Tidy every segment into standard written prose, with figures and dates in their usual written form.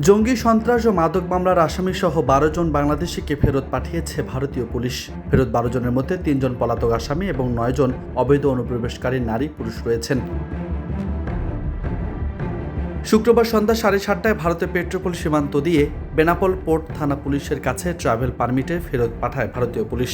জঙ্গি সন্ত্রাস ও মাদক মামলার আসামিসহ 12 জন বাংলাদেশিকে ফেরত পাঠিয়েছে ভারতীয় পুলিশ। ফেরত 12 জনের মধ্যে 3 জন পলাতক আসামি এবং 9 জন অবৈধ অনুপ্রবেশকারী নারী পুরুষ রয়েছেন। শুক্রবার সন্ধ্যা 7:30টায় ভারতের পেট্রোপোল সীমান্ত দিয়ে বেনাপোল পোর্ট থানা পুলিশের কাছে ট্রাভেল পারমিটে ফেরত পাঠায় ভারতীয় পুলিশ।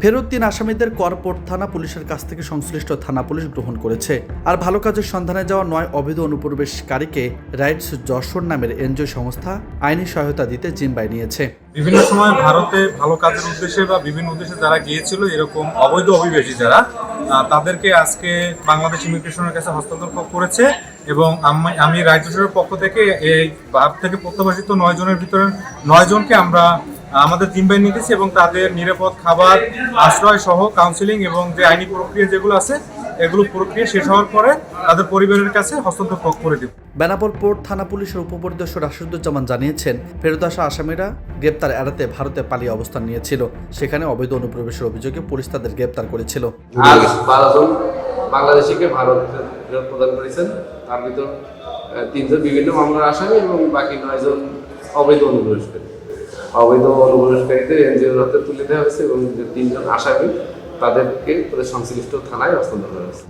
ফেরত 3 আসামিদের করপোর্ট থানা পুলিশের কাছ থেকে সংশ্লিষ্ট থানা পুলিশ গ্রহণ করেছে। আর ভালো কাজের সন্ধানে যাওয়া 9 অবৈধ অনুপ্রবেশকারীকে রাইটস যশোর নামের এনজিও সংস্থা আইনি সহায়তা দিতে জিম্বায় নিয়েছে। বিভিন্ন সময় ভারতে ভালো কাজের উদ্দেশ্যে বা বিভিন্ন উদ্দেশ্যে যারা গিয়েছিল এরকম অবৈধ অভিবাসী যারা তাদেরকে আজকে বাংলাদেশ ইমিগ্রেশনের কাছে হস্তান্তর করেছে এবং আমি রাইটস যশোরের পক্ষ থেকে এই ভারত থেকে প্রত্যাবাসিত 9 জনের ভিতরে 9 জনকে আমরা আমাদের জিম্বায় নিতেছি এবং তাদের নিরাপদ খাবার, আশ্রয় সহ কাউন্সিলিং এবং যে আইনি প্রক্রিয়া যেগুলো আছে এগুলো প্রক্রিয়া শেষ হওয়ার পরে তাদের পরিবারের কাছে হস্তান্তর করে দেব। বেনাপোল পোর্ট থানা পুলিশের উপপরিদর্শক রাশিদুজ্জামান জানিয়েছেন, ফেরত আসা আসামিরা গ্রেপ্তার এড়াতে ভারতে পালিয়ে অবস্থান নিয়েছিল। সেখানে অবৈধ অনুপ্রবেশের অভিযোগে পুলিশ তাদের গ্রেপ্তার করেছিল। আজ 12 জন বাংলাদেশিকে ভারত ফেরত প্রদান করেছেন। তার ভিতর 3 জন বিভিন্ন মামলার আসামি এবং বাকি 9 জন অবৈধ অনুপ্রবেশকারী। অবৈধ অনুপ্রবেশকারীদের এনজিওর হাতে তুলে দেওয়া হয়েছে এবং 3 জন আসামি তাদেরকে সংশ্লিষ্ট থানায় হস্তান্তর করা হয়েছে।